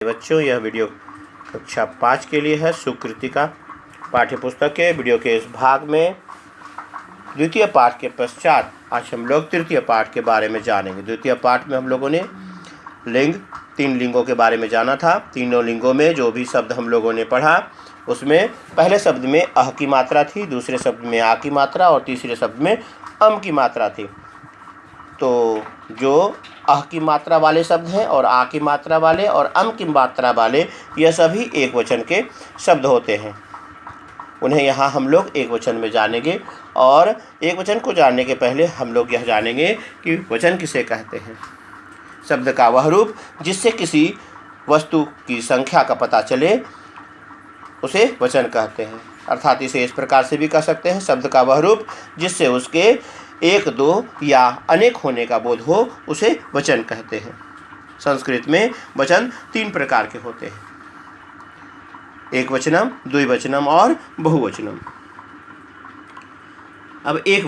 बच्चों, यह वीडियो कक्षा 5 के लिए है। सुकृतिका पाठ्य पुस्तक के वीडियो के इस भाग में द्वितीय पाठ के पश्चात आज हम लोग तृतीय पाठ के बारे में जानेंगे। द्वितीय पाठ में हम लोगों ने तीन लिंगों के बारे में जाना था। तीनों लिंगों में जो भी शब्द हम लोगों ने पढ़ा उसमें पहले शब्द में अह की मात्रा थी, दूसरे शब्द में आ की मात्रा और तीसरे शब्द में अम की मात्रा थी। तो जो अह की मात्रा वाले शब्द हैं और आ की मात्रा वाले और अम की मात्रा वाले, यह सभी एक वचन के शब्द होते हैं। उन्हें यहाँ हम लोग एक वचन में जानेंगे। और एक वचन को जानने के पहले हम लोग यह जानेंगे कि वचन किसे कहते हैं। शब्द का वह रूप जिससे किसी वस्तु की संख्या का पता चले उसे वचन कहते हैं। अर्थात इसे इस प्रकार से भी कह सकते हैं, शब्द का वह रूप जिससे उसके एक, दो या अनेक होने का बोध हो उसे वचन कहते हैं। संस्कृत में वचन तीन प्रकार के होते हैं, एक वचनम, द्विवचनम और बहुवचनम। अब एक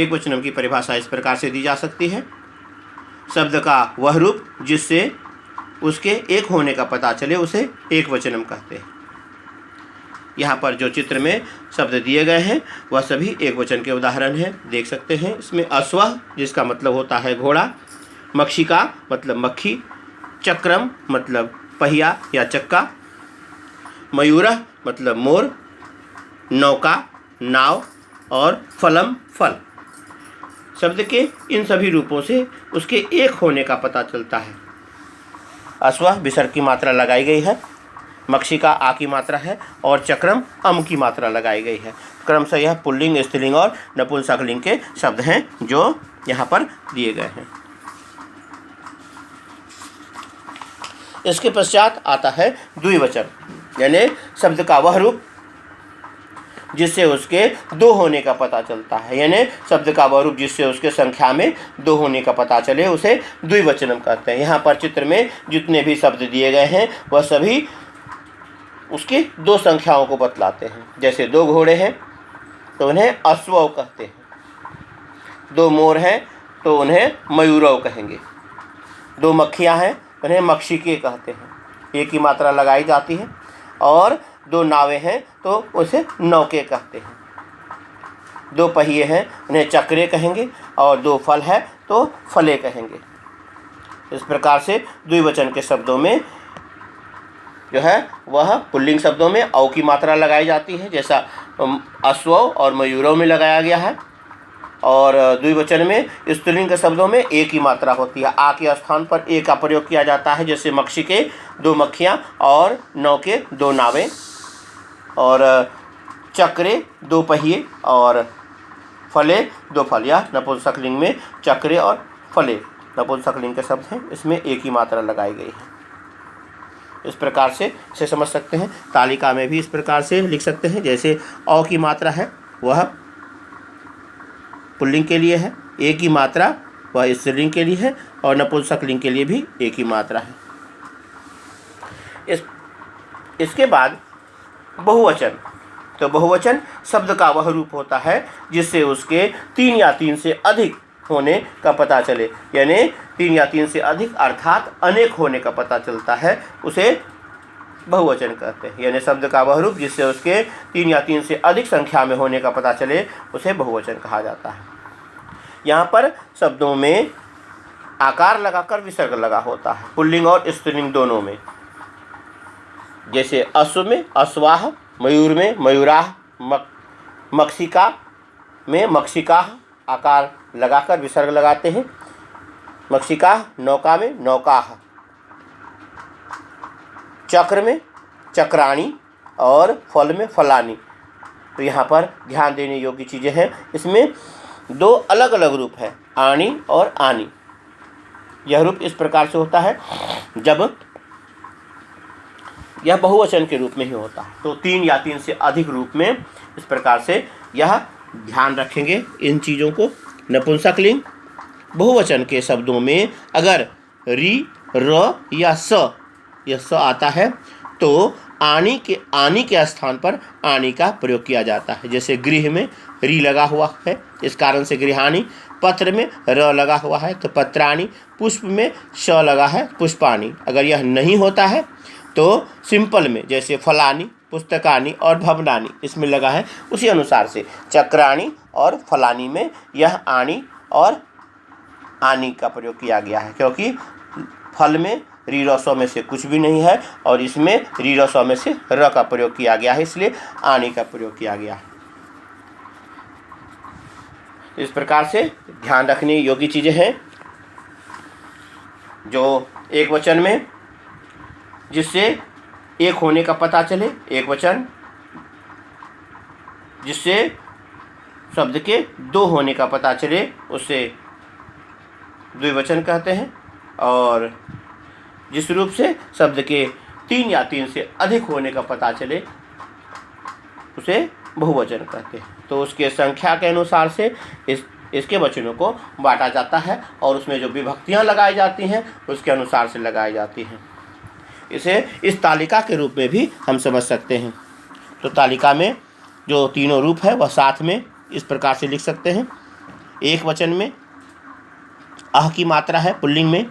वचनम की परिभाषा इस प्रकार से दी जा सकती है, शब्द का वह रूप जिससे उसके एक होने का पता चले उसे एक वचनम कहते हैं। यहाँ पर जो चित्र में शब्द दिए गए हैं वह सभी एक वचन के उदाहरण हैं, देख सकते हैं। इसमें अश्वः जिसका मतलब होता है घोड़ा, मक्षिका मतलब मक्खी, चक्रम मतलब पहिया या चक्का, मयूरः मतलब मोर, नौका नाव और फलम फल। शब्द के इन सभी रूपों से उसके एक होने का पता चलता है। अश्वः विसर्ग की मात्रा लगाई गई है, मक्षिका आ की मात्रा है और चक्रम अम की मात्रा लगाई गई है। क्रमशः यह पुल्लिंग, स्त्रीलिंग और नपुंसकलिंग के शब्द हैं जो यहाँ पर दिए गए हैं। इसके पश्चात आता है द्विवचन, यानी शब्द का वह रूप जिससे उसके दो होने का पता चलता है। यानी शब्द का वह रूप जिससे उसके संख्या में दो होने का पता चले उसे द्विवचनम कहते हैं। यहाँ पर चित्र में जितने भी शब्द दिए गए हैं वह सभी उसकी दो संख्याओं को बतलाते हैं। जैसे दो घोड़े हैं तो उन्हें अश्वौ कहते हैं, दो मोर हैं तो उन्हें मयूरौ कहेंगे, दो मक्खियाँ हैं उन्हें मक्षिके कहते हैं, एक की मात्रा लगाई जाती है। और दो नावें हैं तो उसे नौके कहते हैं, दो पहिए हैं उन्हें चक्रे कहेंगे और दो फल है तो फले कहेंगे। इस प्रकार से द्विवचन के शब्दों में जो है वह पुल्लिंग शब्दों में औ की मात्रा लगाई जाती है, जैसा अश्वौ और मयूरौ में लगाया गया है। और द्विवचन में स्त्रीलिंग के शब्दों में ए की मात्रा होती है, आ के स्थान पर ए का प्रयोग किया जाता है। जैसे मक्षिके दो मक्खियाँ और नौके दो नावें और चक्रे दो पहिए और फले दो फल। या नपुंसकलिंग में चक्रे और फले नपुंसकलिंग के शब्द हैं, इसमें ए की मात्रा लगाई गई है। इस प्रकार से इसे समझ सकते हैं। तालिका में भी इस प्रकार से लिख सकते हैं, जैसे औ की मात्रा है वह पुल्लिंग के लिए है, ए की मात्रा वह स्त्रीलिंग के लिए है और नपुंसकलिंग के लिए भी ए की मात्रा है। इसके बाद बहुवचन। तो बहुवचन शब्द का वह रूप होता है जिससे उसके तीन या तीन से अधिक होने का पता चले, यानी तीन या तीन से अधिक अर्थात अनेक होने का पता चलता है, उसे बहुवचन कहते हैं। यानी शब्द का वह रूप जिससे उसके तीन या तीन से अधिक संख्या में होने का पता चले उसे बहुवचन कहा जाता है। यहाँ पर शब्दों में आकार लगाकर विसर्ग लगा होता है, पुल्लिंग और स्त्रीलिंग दोनों में। जैसे अश्व में अश्वाह, मयूर में मयूराह, मक्षिका में मक्षिकाः आकार लगाकर विसर्ग लगाते हैं। मक्षिका नौका में नौकाः, चक्र में चक्राणी और फल में फलानी। तो यहाँ पर ध्यान देने योग्य चीज़ें हैं। इसमें दो अलग अलग रूप है, आणी और आनी। यह रूप इस प्रकार से होता है जब यह बहुवचन के रूप में ही होता है। तो तीन या तीन से अधिक रूप में इस प्रकार से यह ध्यान रखेंगे इन चीज़ों को। नपुंसकलिंग बहुवचन के शब्दों में अगर री, र या स यह स आता है तो आनी के स्थान पर आनी का प्रयोग किया जाता है। जैसे गृह में री लगा हुआ है, इस कारण से गृहाणी। पत्र में र लगा हुआ है तो पत्राणी। पुष्प में श लगा है पुष्पाणी। अगर यह नहीं होता है तो सिंपल में जैसे फलानी, पुस्तकानी और भवनानी इसमें लगा है, उसी अनुसार से चक्राणी और फलानी में यह आनी और आनी का प्रयोग किया गया है, क्योंकि फल में री रसों में से कुछ भी नहीं है और इसमें री रसों में से र का प्रयोग किया गया है, इसलिए आनी का प्रयोग किया गया है। इस प्रकार से ध्यान रखने योग्य चीज़ें हैं जो एक वचन में जिससे एक होने का पता चले, एक वचन जिससे शब्द के दो होने का पता चले उसे द्विवचन कहते हैं, और जिस रूप से शब्द के तीन या तीन से अधिक होने का पता चले उसे बहुवचन कहते हैं। तो उसके संख्या के अनुसार से इसके वचनों को बांटा जाता है और उसमें जो विभक्तियां लगाई जाती हैं उसके अनुसार से लगाई जाती हैं। इसे इस तालिका के रूप में भी हम समझ सकते हैं। तो तालिका में जो तीनों रूप है वह साथ में इस प्रकार से लिख सकते हैं। एक वचन में अह की मात्रा है पुल्लिंग में,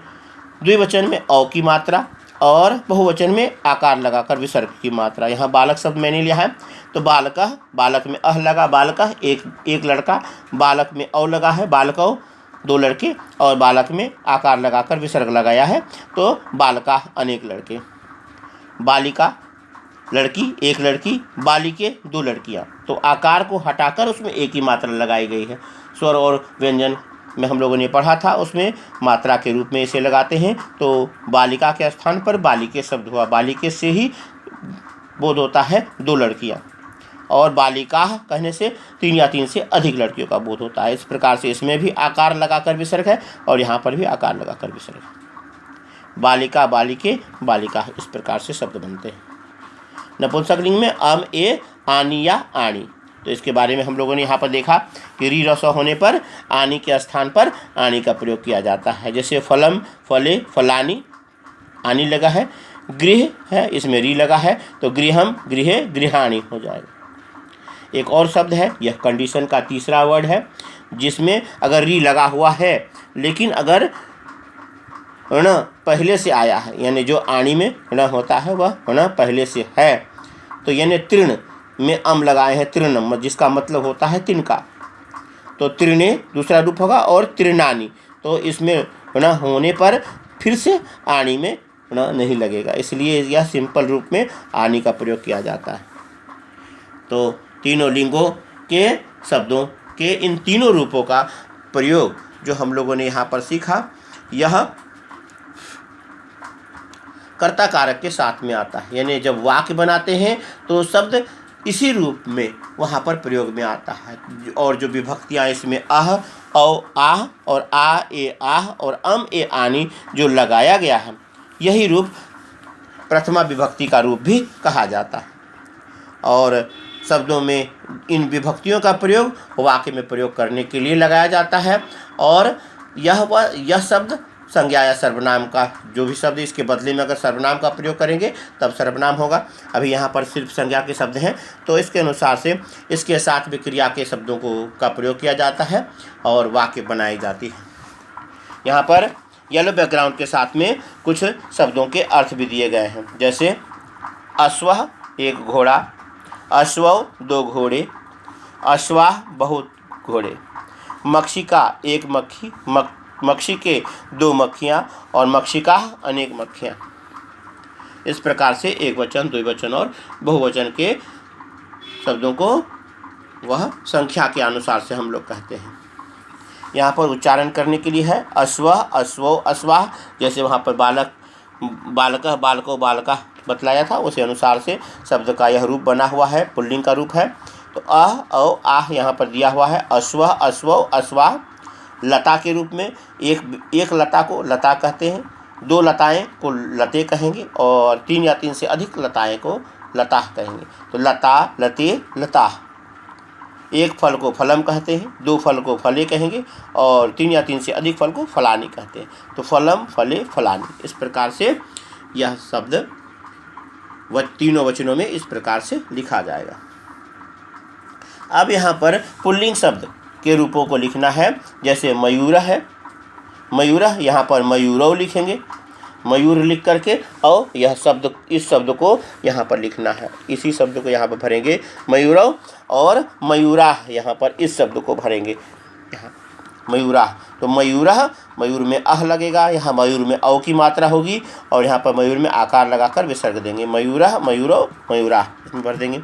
द्विवचन में औ की मात्रा और बहुवचन में आकार लगाकर विसर्ग की मात्रा। यहाँ बालक शब्द मैंने लिया है तो बालकः, बालक में अह लगा, बालकः एक लड़का, बालक में औ लगा है, बालकौ दो लड़के, और बालक में आकार लगाकर विसर्ग लगाया है तो बालका अनेक लड़के। बालिका लड़की, एक लड़की, बालिके दो लड़कियाँ। तो आकार को हटाकर उसमें एक ही मात्रा लगाई गई है। स्वर और व्यंजन में हम लोगों ने पढ़ा था, उसमें मात्रा के रूप में इसे लगाते हैं। तो बालिका के स्थान पर बालिके शब्द हुआ, बालिके से ही बोध होता है दो लड़कियाँ, और बालिका कहने से तीन या तीन से अधिक लड़कियों का बोध होता है। इस प्रकार से इसमें भी आकार लगाकर विसर्ग है और यहाँ पर भी आकार लगाकर विसर्ग है। बालिका, बालिके, बालिका, इस प्रकार से शब्द बनते हैं। नपुंसकलिंग में अम, ए, आनी या आणी, तो इसके बारे में हम लोगों ने यहाँ पर देखा कि री रसो होने पर आनी के स्थान पर आनी का प्रयोग किया जाता है। जैसे फलम, फले, फलानी, आनी लगा है। गृह है, इसमें री लगा है तो गृहम, गृहे, गृहाणी हो जाएगा। एक और शब्द है, यह कंडीशन का तीसरा वर्ड है, जिसमें अगर री लगा हुआ है लेकिन अगर ण पहले से आया है, यानी जो आनी में ण होता है वह ण पहले से है, तो यानी तृण में अम लगाए हैं, तृणम, जिसका मतलब होता है तिनका, तो तृणे दूसरा रूप होगा, और तृणानी, तो इसमें ण होने पर फिर से आनी में ण नहीं लगेगा, इसलिए यह सिंपल रूप में आनी का प्रयोग किया जाता है। तो तीनों लिंगों के शब्दों के इन तीनों रूपों का प्रयोग जो हम लोगों ने यहाँ पर सीखा, यह कर्ता कारक के साथ में आता है। यानी जब वाक्य बनाते हैं तो शब्द इसी रूप में वहाँ पर प्रयोग में आता है, और जो विभक्तियाँ इसमें अह, औ, आह और आ, ए, आह और अम, ए, आनी जो लगाया गया है, यही रूप प्रथमा विभक्ति का रूप भी कहा जाता है। और शब्दों में इन विभक्तियों का प्रयोग वाक्य में प्रयोग करने के लिए लगाया जाता है, और यह शब्द संज्ञा या सर्वनाम का, जो भी शब्द इसके बदले में अगर सर्वनाम का प्रयोग करेंगे तब सर्वनाम होगा। अभी यहाँ पर सिर्फ संज्ञा के शब्द हैं तो इसके अनुसार से इसके साथ भी क्रिया के शब्दों का प्रयोग किया जाता है और वाक्य बनाई जाती है। यहाँ पर येलो बैकग्राउंड के साथ में कुछ शब्दों के अर्थ भी दिए गए हैं, जैसे अश्वः एक घोड़ा, अश्वौ दो घोड़े, अश्वाह बहुत घोड़े, मक्षिका एक मक्खी, मक्षी के दो मक्खियाँ, और मक्षिका अनेक मक्खियाँ। इस प्रकार से एक वचन, द्विवचन और बहुवचन के शब्दों को वह संख्या के अनुसार से हम लोग कहते हैं। यहाँ पर उच्चारण करने के लिए है अश्व, अश्वो, अश्वाह, जैसे वहाँ पर बालक, बालकः, बालको, बालका बतलाया था, उसी अनुसार से शब्द का यह रूप बना हुआ है, पुल्लिंग का रूप है। तो अह, औ, आह यहाँ पर दिया हुआ है। अश्व, अश्वो, अश्वाह लता के रूप में, एक लता को लता कहते हैं, दो लताएं को लते कहेंगे, और तीन या तीन से अधिक लताएं को लता कहेंगे। तो लता, लते, लता। एक फल को फलम कहते हैं, दो फल को फले कहेंगे, और तीन या तीन से अधिक फल को फलानी कहते हैं। तो फलम, फले, फलानी, इस प्रकार से यह शब्द तीनों वचनों में इस प्रकार से लिखा जाएगा। अब यहाँ पर पुल्लिंग शब्द के रूपों को लिखना है, जैसे मयूर है, मयूर यहाँ पर मयूरौ लिखेंगे, मयूर लिख करके, और यह शब्द, इस शब्द को यहाँ पर लिखना है, इसी शब्द को यहाँ पर भरेंगे मयूरव, और मयूरा यहाँ पर इस शब्द को भरेंगे यहाँ मयूरा। तो मयूरह, मयूर में अह लगेगा, यहाँ मयूर में औ की मात्रा होगी, और यहाँ पर मयूर में आकार लगाकर विसर्ग देंगे, मयूरह, मयूरव, मयूरा, इसमें भर देंगे।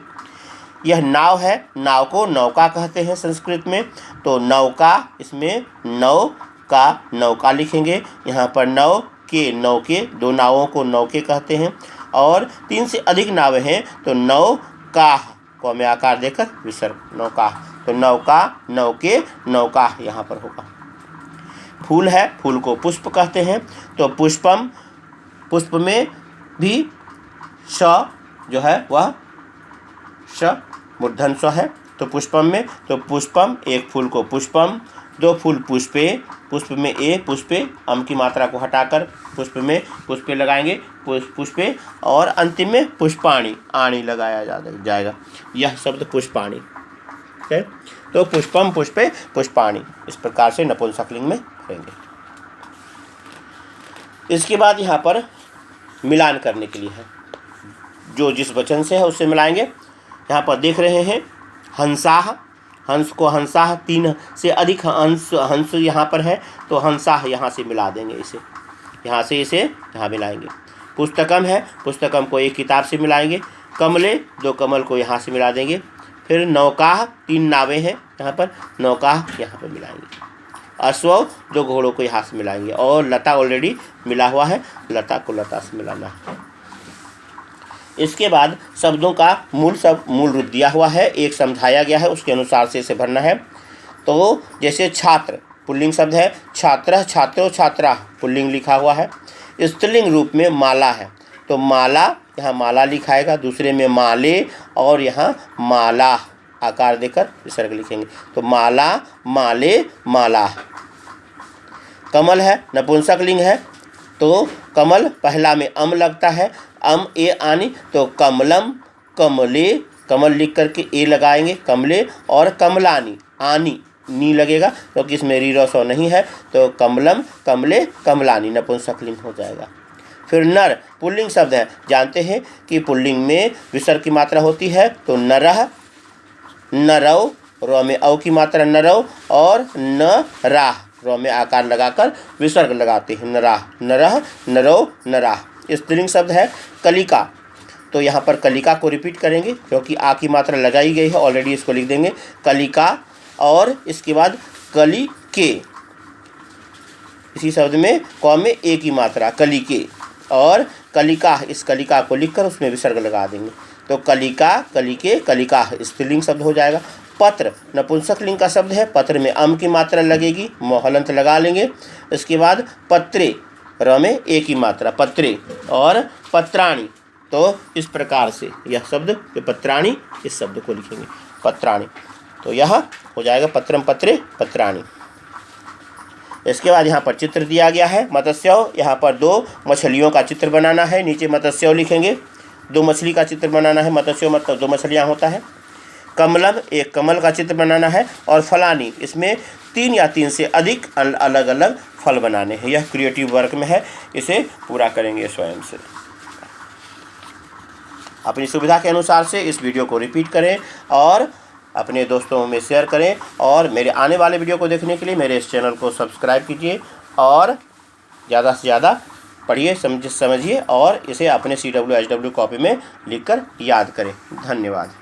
यह नाव है, नाव को नौका कहते हैं संस्कृत में, तो नौका, इसमें नौ का नौका लिखेंगे, यहाँ पर नौ के नौके, दो नावों को नौके कहते हैं, और 3 से अधिक नावें हैं तो नौका को में आकार देकर विसर्ग, नौका, तो नौका, नौके, नौका यहाँ पर होगा। फूल है, फूल को पुष्प कहते हैं, तो पुष्पम, पुष्प में भी श जो है वह श मूर्धन स है, तो पुष्पम में, तो पुष्पम, एक फूल को पुष्पम, 2 फूल पुष्पे, पुष्प में ए, पुष्पे, अम की मात्रा को हटाकर पुष्प में पुष्पे लगाएंगे, पुष्पे, और अंतिम में पुष्पाणी, आणी लगाया जाएगा, यह शब्द पुष्पाणी है। तो पुष्पम, पुष्पे, पुष्पाणी, इस प्रकार से नपुंसकलिंग में करेंगे। इसके बाद यहाँ पर मिलान करने के लिए है, जो जिस वचन से है उससे मिलाएंगे। यहाँ पर देख रहे हैं हंसाह, हंस को हंसाह, 3 से अधिक हंस यहाँ पर है, तो हंसाह यहाँ से मिला देंगे, इसे यहाँ से इसे यहाँ मिलाएंगे। पुस्तकम है, पुस्तकम को एक किताब से मिलाएंगे। कमले, 2 कमल को यहाँ से मिला देंगे। फिर नौकाह, 3 नावें हैं यहाँ पर, नौकाह यहाँ पर मिलाएंगे। अश्व, 2 घोड़ों को यहाँ से मिलाएंगे, और लता ऑलरेडी मिला हुआ है, लता को लता से मिलाना है। इसके बाद शब्दों का मूल रूप दिया हुआ है, एक समझाया गया है, उसके अनुसार से इसे भरना है। तो जैसे छात्र पुल्लिंग शब्द है, छात्र, छात्रो, छात्रा पुल्लिंग लिखा हुआ है। स्त्रीलिंग रूप में माला है, तो माला, यहाँ माला लिखाएगा, दूसरे में माले, और यहाँ माला आकार देकर विसर्ग लिखेंगे, तो माला, माले, माला। कमल है, नपुंसक लिंग है, तो कमल पहला में अम लगता है, अम ए आनी, तो कमलम, कमले, कमल लिख करके ए लगाएंगे, कमले, और कमलानी, आनी, नी लगेगा क्योंकि तो इसमें रीरो सो नहीं है, तो कमलम, कमले, कमलानी नपुंसकलिंग हो जाएगा। फिर नर पुल्लिंग शब्द है, जानते हैं कि पुल्लिंग में विसर्ग की मात्रा होती है, तो नरह, नरव, रो में औ की मात्रा नरव, और न राह, रो में आकार लगाकर विसर्ग लगाते हैं, नराह, नरह, नरव, नराह। स्त्रीलिंग शब्द है कलिका, तो यहाँ पर कलिका को रिपीट करेंगे क्योंकि आ की मात्रा लगाई गई है, ऑलरेडी इसको लिख देंगे कलिका, और इसके बाद कली के, इसी शब्द में कौ में ए की मात्रा, कली के, और कलिका, इस कलिका को लिखकर उसमें विसर्ग लगा देंगे, तो कलिका, कलिके, कलिका स्त्रीलिंग शब्द हो जाएगा। पत्र नपुंसक लिंग का शब्द है, पत्र में अम की मात्रा लगेगी, मोहलंत लगा लेंगे। इसके बाद पत्रे, र में ए की मात्रा, पत्रे, और पत्राणी, तो इस प्रकार से यह शब्द, पत्राणी, इस शब्द को लिखेंगे पत्राणी, तो यह हो जाएगा पत्रम, पत्रे, पत्राणी। इसके बाद यहाँ पर चित्र दिया गया है, मत्स्यव, यहाँ पर 2 मछलियों का चित्र बनाना है, नीचे मत्स्यव लिखेंगे, 2 मछली का चित्र बनाना है, मत्स्यव मतलब 2 मछलियाँ होता है। कमलम, एक कमल का चित्र बनाना है, और फलानी, इसमें 3 या 3 से अधिक अलग अलग फल बनाने हैं, यह क्रिएटिव वर्क में है, इसे पूरा करेंगे स्वयं से। अपनी सुविधा के अनुसार से इस वीडियो को रिपीट करें और अपने दोस्तों में शेयर करें, और मेरे आने वाले वीडियो को देखने के लिए मेरे इस चैनल को सब्सक्राइब कीजिए, और ज़्यादा से ज़्यादा पढ़िए, समझिए, और इसे अपने CW HW कॉपी में लिखकर याद करें। धन्यवाद।